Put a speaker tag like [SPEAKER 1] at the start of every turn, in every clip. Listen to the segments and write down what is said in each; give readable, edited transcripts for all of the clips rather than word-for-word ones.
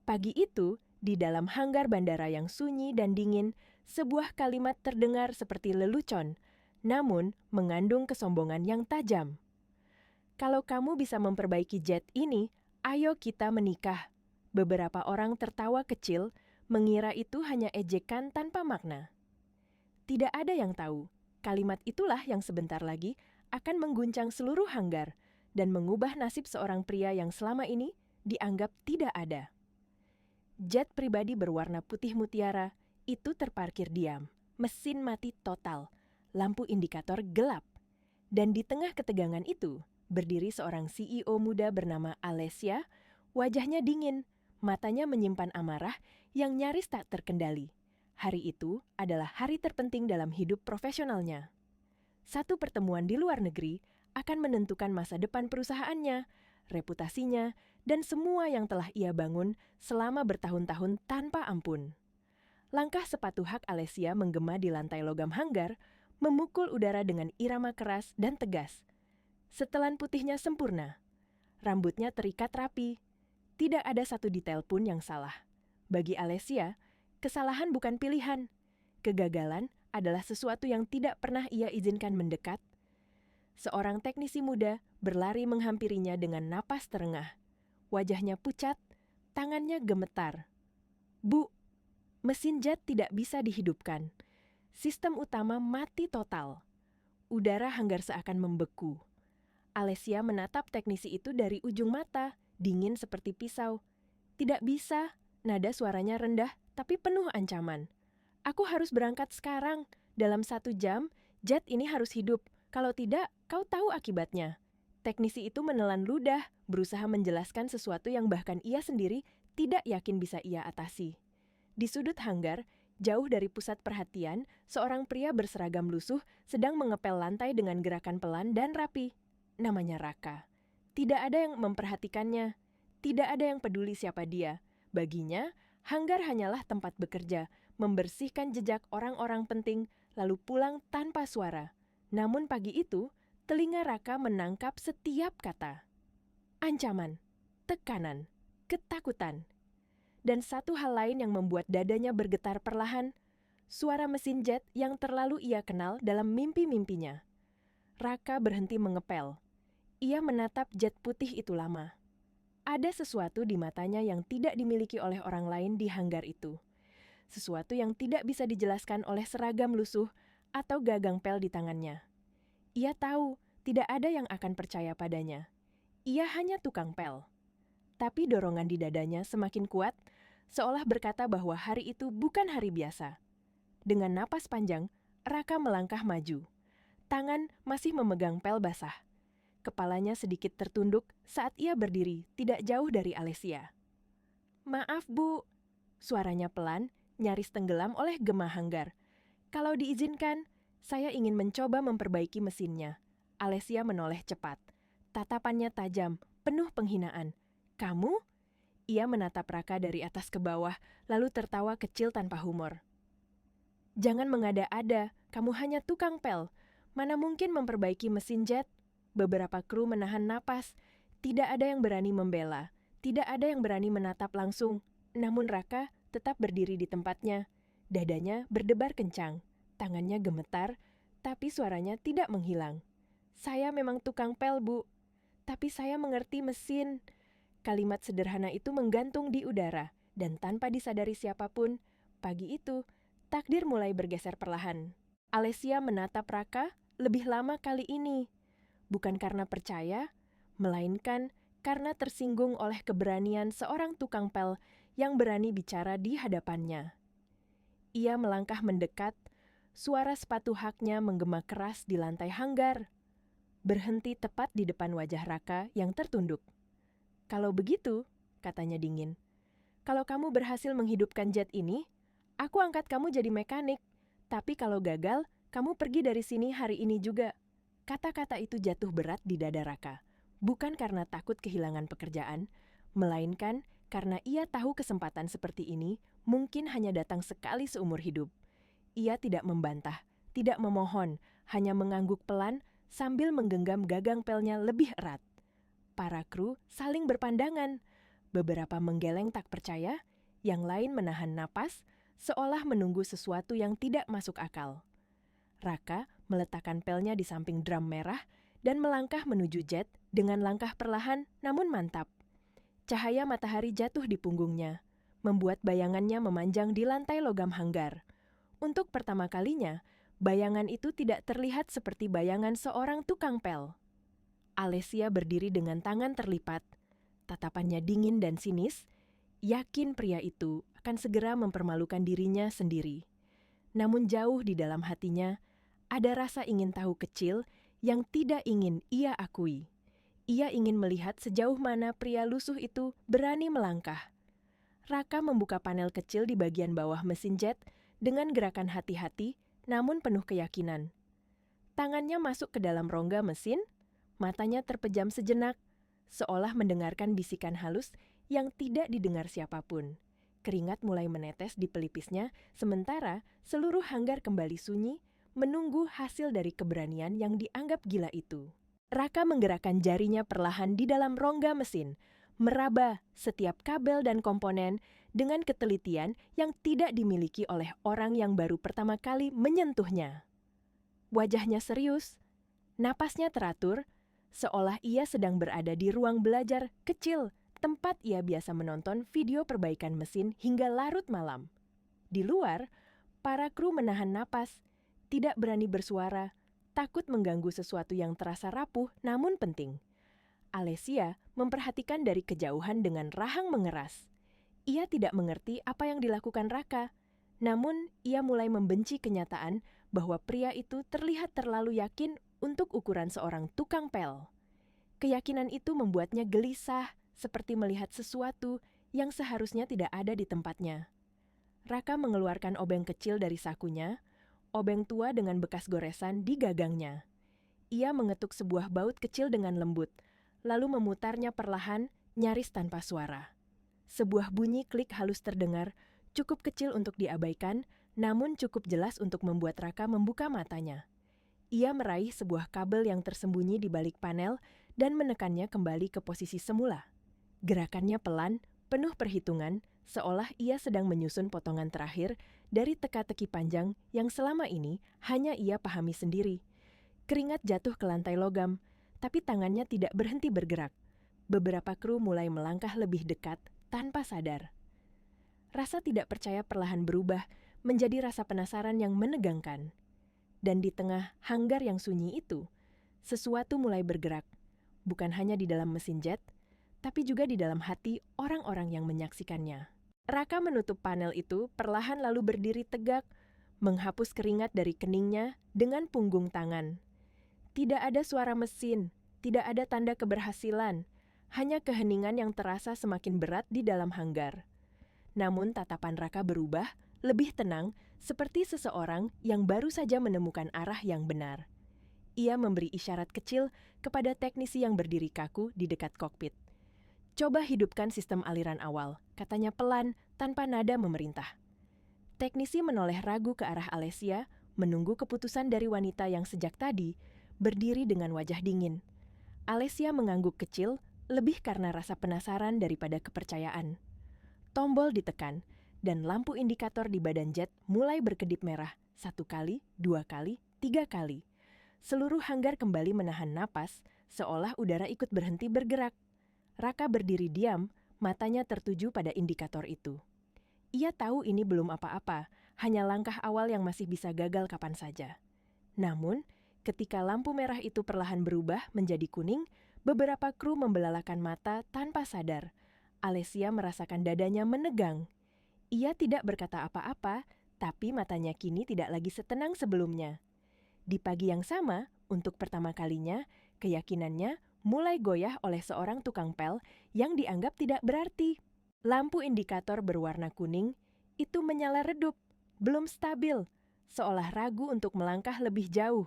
[SPEAKER 1] Pagi itu, di dalam hanggar bandara yang sunyi dan dingin, sebuah kalimat terdengar seperti lelucon, namun mengandung kesombongan yang tajam. Kalau kamu bisa memperbaiki jet ini, ayo kita menikah. Beberapa orang tertawa kecil, mengira itu hanya ejekan tanpa makna. Tidak ada yang tahu, kalimat itulah yang sebentar lagi akan mengguncang seluruh hanggar dan mengubah nasib seorang pria yang selama ini dianggap tidak ada. Jet pribadi berwarna putih mutiara itu terparkir diam, mesin mati total, lampu indikator gelap. Dan di tengah ketegangan itu, berdiri seorang CEO muda bernama Alessia, wajahnya dingin, matanya menyimpan amarah yang nyaris tak terkendali. Hari itu adalah hari terpenting dalam hidup profesionalnya. Satu pertemuan di luar negeri akan menentukan masa depan perusahaannya, reputasinya, dan semua yang telah ia bangun selama bertahun-tahun tanpa ampun. Langkah sepatu hak Alessia menggema di lantai logam hanggar, memukul udara dengan irama keras dan tegas. Setelan putihnya sempurna. Rambutnya terikat rapi. Tidak ada satu detail pun yang salah. Bagi Alessia, kesalahan bukan pilihan. Kegagalan adalah sesuatu yang tidak pernah ia izinkan mendekat. Seorang teknisi muda berlari menghampirinya dengan napas terengah. Wajahnya pucat, tangannya gemetar. "Bu, mesin jet tidak bisa dihidupkan. Sistem utama mati total." Udara hanggar seakan membeku. Alessia menatap teknisi itu dari ujung mata, dingin seperti pisau. "Tidak bisa," nada suaranya rendah tapi penuh ancaman. "Aku harus berangkat sekarang. Dalam 1 jam, jet ini harus hidup. Kalau tidak, kau tahu akibatnya." Teknisi itu menelan ludah, berusaha menjelaskan sesuatu yang bahkan ia sendiri tidak yakin bisa ia atasi. Di sudut hanggar, jauh dari pusat perhatian, seorang pria berseragam lusuh sedang mengepel lantai dengan gerakan pelan dan rapi. Namanya Raka. Tidak ada yang memperhatikannya. Tidak ada yang peduli siapa dia. Baginya, hanggar hanyalah tempat bekerja, membersihkan jejak orang-orang penting, lalu pulang tanpa suara. Namun pagi itu, telinga Raka menangkap setiap kata. Ancaman, tekanan, ketakutan. Dan satu hal lain yang membuat dadanya bergetar perlahan, suara mesin jet yang terlalu ia kenal dalam mimpi-mimpinya. Raka berhenti mengepel. Ia menatap jet putih itu lama. Ada sesuatu di matanya yang tidak dimiliki oleh orang lain di hanggar itu. Sesuatu yang tidak bisa dijelaskan oleh seragam lusuh atau gagang pel di tangannya. Ia tahu tidak ada yang akan percaya padanya. Ia hanya tukang pel. Tapi dorongan di dadanya semakin kuat, seolah berkata bahwa hari itu bukan hari biasa. Dengan napas panjang, Raka melangkah maju. Tangan masih memegang pel basah. Kepalanya sedikit tertunduk saat ia berdiri tidak jauh dari Alessia. "Maaf, Bu." Suaranya pelan, nyaris tenggelam oleh gema hanggar. "Kalau diizinkan, saya ingin mencoba memperbaiki mesinnya." Alessia menoleh cepat. Tatapannya tajam, penuh penghinaan. "Kamu?" Ia menatap Raka dari atas ke bawah, lalu tertawa kecil tanpa humor. "Jangan mengada-ada, kamu hanya tukang pel. Mana mungkin memperbaiki mesin jet?" Beberapa kru menahan napas. Tidak ada yang berani membela. Tidak ada yang berani menatap langsung. Namun Raka tetap berdiri di tempatnya. Dadanya berdebar kencang. Tangannya gemetar, tapi suaranya tidak menghilang. "Saya memang tukang pel, Bu. Tapi saya mengerti mesin." Kalimat sederhana itu menggantung di udara, dan tanpa disadari siapapun, pagi itu, takdir mulai bergeser perlahan. Alessia menatap Raka lebih lama kali ini. Bukan karena percaya, melainkan karena tersinggung oleh keberanian seorang tukang pel yang berani bicara di hadapannya. Ia melangkah mendekat, suara sepatu haknya menggema keras di lantai hanggar. Berhenti tepat di depan wajah Raka yang tertunduk. "Kalau begitu," katanya dingin, "kalau kamu berhasil menghidupkan jet ini, aku angkat kamu jadi mekanik. Tapi kalau gagal, kamu pergi dari sini hari ini juga." Kata-kata itu jatuh berat di dada Raka, bukan karena takut kehilangan pekerjaan, melainkan karena ia tahu kesempatan seperti ini mungkin hanya datang sekali seumur hidup. Ia tidak membantah, tidak memohon, hanya mengangguk pelan sambil menggenggam gagang pelnya lebih erat. Para kru saling berpandangan. Beberapa menggeleng tak percaya, yang lain menahan napas, seolah menunggu sesuatu yang tidak masuk akal. Raka meletakkan pelnya di samping drum merah dan melangkah menuju Jet dengan langkah perlahan namun mantap. Cahaya matahari jatuh di punggungnya, membuat bayangannya memanjang di lantai logam hanggar. Untuk pertama kalinya, bayangan itu tidak terlihat seperti bayangan seorang tukang pel. Alessia berdiri dengan tangan terlipat, tatapannya dingin dan sinis, yakin pria itu akan segera mempermalukan dirinya sendiri. Namun jauh di dalam hatinya, ada rasa ingin tahu kecil yang tidak ingin ia akui. Ia ingin melihat sejauh mana pria lusuh itu berani melangkah. Raka membuka panel kecil di bagian bawah mesin jet dengan gerakan hati-hati namun penuh keyakinan. Tangannya masuk ke dalam rongga mesin, matanya terpejam sejenak, seolah mendengarkan bisikan halus yang tidak didengar siapapun. Keringat mulai menetes di pelipisnya, sementara seluruh hanggar kembali sunyi, menunggu hasil dari keberanian yang dianggap gila itu. Raka menggerakkan jarinya perlahan di dalam rongga mesin, meraba setiap kabel dan komponen dengan ketelitian yang tidak dimiliki oleh orang yang baru pertama kali menyentuhnya. Wajahnya serius, napasnya teratur, seolah ia sedang berada di ruang belajar kecil, tempat ia biasa menonton video perbaikan mesin hingga larut malam. Di luar, para kru menahan napas, tidak berani bersuara, takut mengganggu sesuatu yang terasa rapuh namun penting. Alessia memperhatikan dari kejauhan dengan rahang mengeras. Ia tidak mengerti apa yang dilakukan Raka, namun ia mulai membenci kenyataan bahwa pria itu terlihat terlalu yakin untuk ukuran seorang tukang pel. Keyakinan itu membuatnya gelisah, seperti melihat sesuatu yang seharusnya tidak ada di tempatnya. Raka mengeluarkan obeng kecil dari sakunya, obeng tua dengan bekas goresan di gagangnya. Ia mengetuk sebuah baut kecil dengan lembut, lalu memutarnya perlahan, nyaris tanpa suara. Sebuah bunyi klik halus terdengar, cukup kecil untuk diabaikan, namun cukup jelas untuk membuat Raka membuka matanya. Ia meraih sebuah kabel yang tersembunyi di balik panel dan menekannya kembali ke posisi semula. Gerakannya pelan, penuh perhitungan, seolah ia sedang menyusun potongan terakhir dari teka-teki panjang yang selama ini hanya ia pahami sendiri. Keringat jatuh ke lantai logam, tapi tangannya tidak berhenti bergerak. Beberapa kru mulai melangkah lebih dekat tanpa sadar. Rasa tidak percaya perlahan berubah menjadi rasa penasaran yang menegangkan. Dan di tengah hanggar yang sunyi itu, sesuatu mulai bergerak, bukan hanya di dalam mesin jet, tapi juga di dalam hati orang-orang yang menyaksikannya. Raka menutup panel itu perlahan lalu berdiri tegak, menghapus keringat dari keningnya dengan punggung tangan. Tidak ada suara mesin, tidak ada tanda keberhasilan, hanya keheningan yang terasa semakin berat di dalam hanggar. Namun tatapan Raka berubah, lebih tenang, seperti seseorang yang baru saja menemukan arah yang benar. Ia memberi isyarat kecil kepada teknisi yang berdiri kaku di dekat kokpit. "Coba hidupkan sistem aliran awal," katanya pelan tanpa nada memerintah. Teknisi menoleh ragu ke arah Alessia, menunggu keputusan dari wanita yang sejak tadi berdiri dengan wajah dingin. Alessia mengangguk kecil, lebih karena rasa penasaran daripada kepercayaan. Tombol ditekan, dan lampu indikator di badan jet mulai berkedip merah 1 kali, 2 kali, 3 kali. Seluruh hanggar kembali menahan napas, seolah udara ikut berhenti bergerak. Raka berdiri diam, matanya tertuju pada indikator itu. Ia tahu ini belum apa-apa, hanya langkah awal yang masih bisa gagal kapan saja. Namun, ketika lampu merah itu perlahan berubah menjadi kuning, beberapa kru membelalakan mata tanpa sadar. Alessia merasakan dadanya menegang. Ia tidak berkata apa-apa, tapi matanya kini tidak lagi setenang sebelumnya. Di pagi yang sama, untuk pertama kalinya, keyakinannya mulai goyah oleh seorang tukang pel yang dianggap tidak berarti. Lampu indikator berwarna kuning itu menyala redup, belum stabil, seolah ragu untuk melangkah lebih jauh.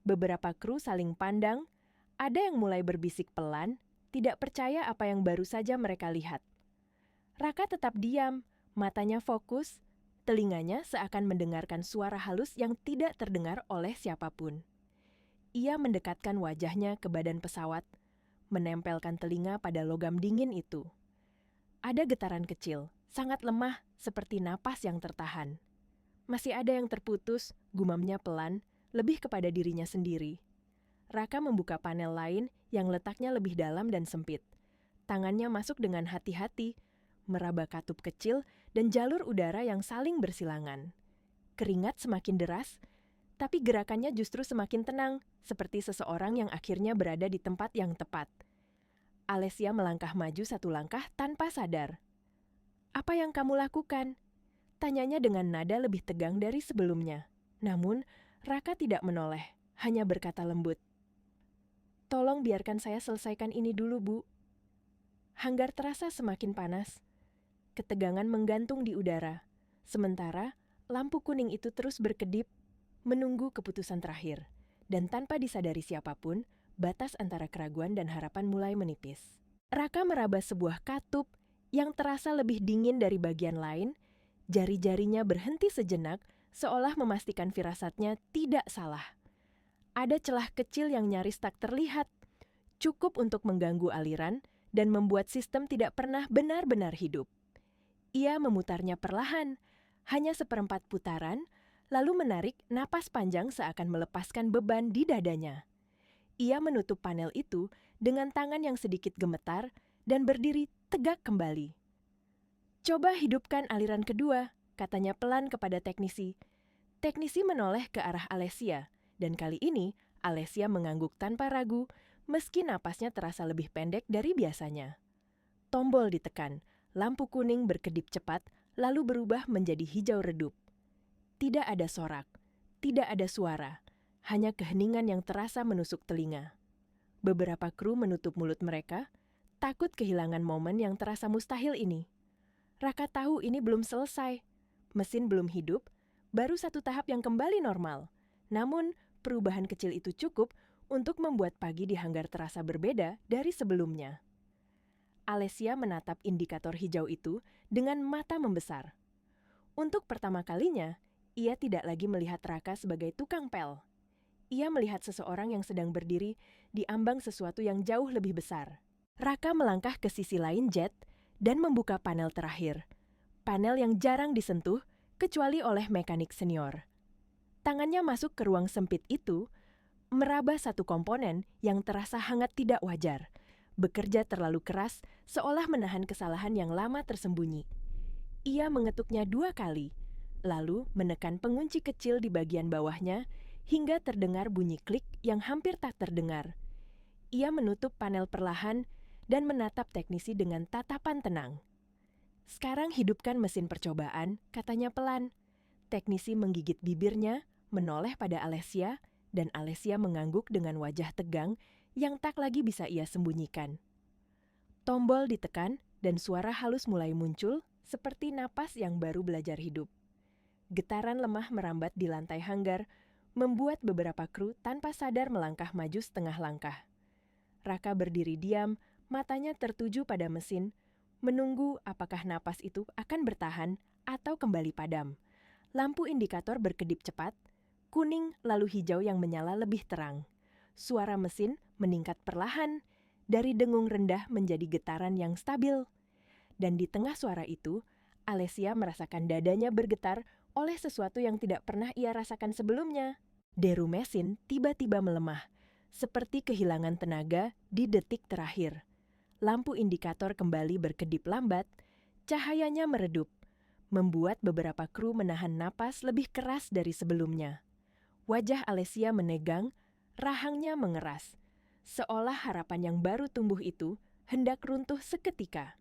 [SPEAKER 1] Beberapa kru saling pandang, ada yang mulai berbisik pelan, tidak percaya apa yang baru saja mereka lihat. Raka tetap diam, matanya fokus, telinganya seakan mendengarkan suara halus yang tidak terdengar oleh siapapun. Ia mendekatkan wajahnya ke badan pesawat, menempelkan telinga pada logam dingin itu. Ada getaran kecil, sangat lemah seperti napas yang tertahan. Masih ada yang terputus, gumamnya pelan, lebih kepada dirinya sendiri. Raka membuka panel lain yang letaknya lebih dalam dan sempit. Tangannya masuk dengan hati-hati, meraba katup kecil dan jalur udara yang saling bersilangan. Keringat semakin deras, tapi gerakannya justru semakin tenang, seperti seseorang yang akhirnya berada di tempat yang tepat. Alessia melangkah maju satu langkah tanpa sadar. "Apa yang kamu lakukan?" Tanyanya dengan nada lebih tegang dari sebelumnya. Namun, Raka tidak menoleh, hanya berkata lembut, "Tolong biarkan saya selesaikan ini dulu, Bu." Hanggar terasa semakin panas. Ketegangan menggantung di udara. Sementara, lampu kuning itu terus berkedip, menunggu keputusan terakhir. Dan tanpa disadari siapapun, batas antara keraguan dan harapan mulai menipis. Raka meraba sebuah katup yang terasa lebih dingin dari bagian lain. Jari-jarinya berhenti sejenak, seolah memastikan firasatnya tidak salah. Ada celah kecil yang nyaris tak terlihat, cukup untuk mengganggu aliran dan membuat sistem tidak pernah benar-benar hidup. Ia memutarnya perlahan, hanya seperempat putaran, lalu menarik napas panjang seakan melepaskan beban di dadanya. Ia menutup panel itu dengan tangan yang sedikit gemetar dan berdiri tegak kembali. "Coba hidupkan aliran kedua," katanya pelan kepada teknisi. Teknisi menoleh ke arah Alessia, dan kali ini Alessia mengangguk tanpa ragu, meski napasnya terasa lebih pendek dari biasanya. Tombol ditekan, lampu kuning berkedip cepat, lalu berubah menjadi hijau redup. Tidak ada sorak, tidak ada suara, hanya keheningan yang terasa menusuk telinga. Beberapa kru menutup mulut mereka, takut kehilangan momen yang terasa mustahil ini. Raka tahu ini belum selesai. Mesin belum hidup, baru satu tahap yang kembali normal. Namun, perubahan kecil itu cukup untuk membuat pagi di hanggar terasa berbeda dari sebelumnya. Alessia menatap indikator hijau itu dengan mata membesar. Untuk pertama kalinya, ia tidak lagi melihat Raka sebagai tukang pel. Ia melihat seseorang yang sedang berdiri di ambang sesuatu yang jauh lebih besar. Raka melangkah ke sisi lain jet dan membuka panel terakhir. Panel yang jarang disentuh, kecuali oleh mekanik senior. Tangannya masuk ke ruang sempit itu, meraba satu komponen yang terasa hangat tidak wajar, bekerja terlalu keras seolah menahan kesalahan yang lama tersembunyi. Ia mengetuknya 2 kali, lalu menekan pengunci kecil di bagian bawahnya hingga terdengar bunyi klik yang hampir tak terdengar. Ia menutup panel perlahan dan menatap teknisi dengan tatapan tenang. "Sekarang hidupkan mesin percobaan," katanya pelan. Teknisi menggigit bibirnya, menoleh pada Alessia, dan Alessia mengangguk dengan wajah tegang yang tak lagi bisa ia sembunyikan. Tombol ditekan dan suara halus mulai muncul seperti napas yang baru belajar hidup. Getaran lemah merambat di lantai hanggar, membuat beberapa kru tanpa sadar melangkah maju setengah langkah. Raka berdiri diam, matanya tertuju pada mesin, menunggu apakah napas itu akan bertahan atau kembali padam. Lampu indikator berkedip cepat, kuning lalu hijau yang menyala lebih terang. Suara mesin meningkat perlahan, dari dengung rendah menjadi getaran yang stabil. Dan di tengah suara itu, Alessia merasakan dadanya bergetar oleh sesuatu yang tidak pernah ia rasakan sebelumnya. Deru mesin tiba-tiba melemah, seperti kehilangan tenaga di detik terakhir. Lampu indikator kembali berkedip lambat, cahayanya meredup, membuat beberapa kru menahan napas lebih keras dari sebelumnya. Wajah Alessia menegang, rahangnya mengeras, seolah harapan yang baru tumbuh itu hendak runtuh seketika.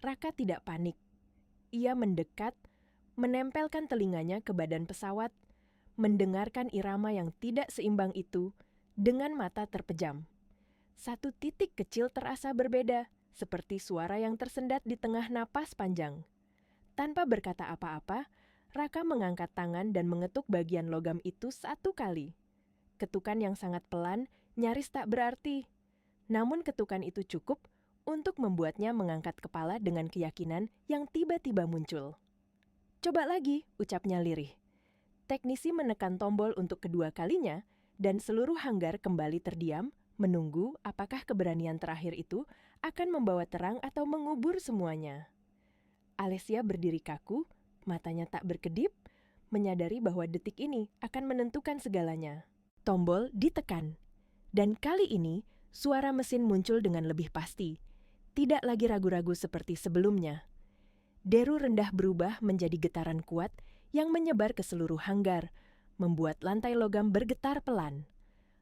[SPEAKER 1] Raka tidak panik. Ia mendekat, menempelkan telinganya ke badan pesawat, mendengarkan irama yang tidak seimbang itu dengan mata terpejam. Satu titik kecil terasa berbeda, seperti suara yang tersendat di tengah napas panjang. Tanpa berkata apa-apa, Raka mengangkat tangan dan mengetuk bagian logam itu 1 kali. Ketukan yang sangat pelan, nyaris tak berarti. Namun ketukan itu cukup untuk membuatnya mengangkat kepala dengan keyakinan yang tiba-tiba muncul. "Coba lagi," ucapnya lirih. Teknisi menekan tombol untuk kedua kalinya, dan seluruh hanggar kembali terdiam, menunggu apakah keberanian terakhir itu akan membawa terang atau mengubur semuanya. Alessia berdiri kaku, matanya tak berkedip, menyadari bahwa detik ini akan menentukan segalanya. Tombol ditekan, dan kali ini suara mesin muncul dengan lebih pasti. Tidak lagi ragu-ragu seperti sebelumnya. Deru rendah berubah menjadi getaran kuat yang menyebar ke seluruh hanggar, membuat lantai logam bergetar pelan.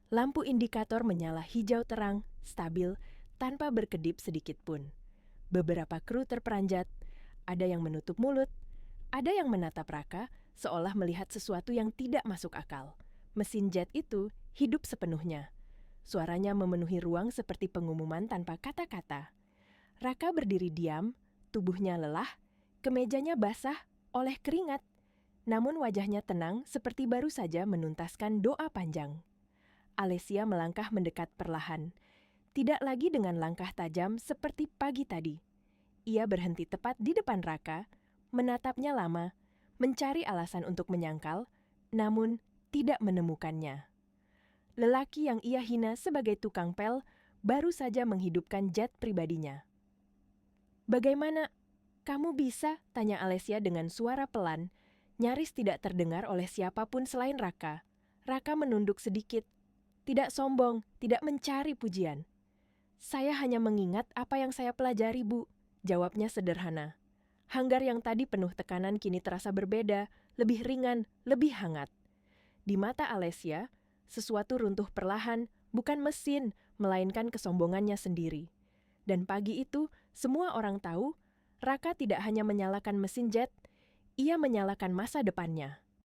[SPEAKER 1] Lampu indikator menyala hijau terang, stabil, tanpa berkedip sedikit pun. Beberapa kru terperanjat, ada yang menutup mulut, ada yang menatap Raka seolah melihat sesuatu yang tidak masuk akal. Mesin jet itu hidup sepenuhnya. Suaranya memenuhi ruang seperti pengumuman tanpa kata-kata. Raka berdiri diam, tubuhnya lelah, kemejanya basah oleh keringat. Namun wajahnya tenang seperti baru saja menuntaskan doa panjang. Alessia melangkah mendekat perlahan. Tidak lagi dengan langkah tajam seperti pagi tadi. Ia berhenti tepat di depan Raka, menatapnya lama, mencari alasan untuk menyangkal, namun tidak menemukannya. Lelaki yang ia hina sebagai tukang pel baru saja menghidupkan jet pribadinya. "Bagaimana kamu bisa?" tanya Alessia dengan suara pelan, nyaris tidak terdengar oleh siapapun selain Raka. Raka menunduk sedikit, tidak sombong, tidak mencari pujian. "Saya hanya mengingat apa yang saya pelajari, Bu," jawabnya sederhana. Hanggar yang tadi penuh tekanan kini terasa berbeda, lebih ringan, lebih hangat. Di mata Alessia, sesuatu runtuh perlahan, bukan mesin, melainkan kesombongannya sendiri. Dan pagi itu, semua orang tahu, Raka tidak hanya menyalakan mesin jet, ia menyalakan masa depannya.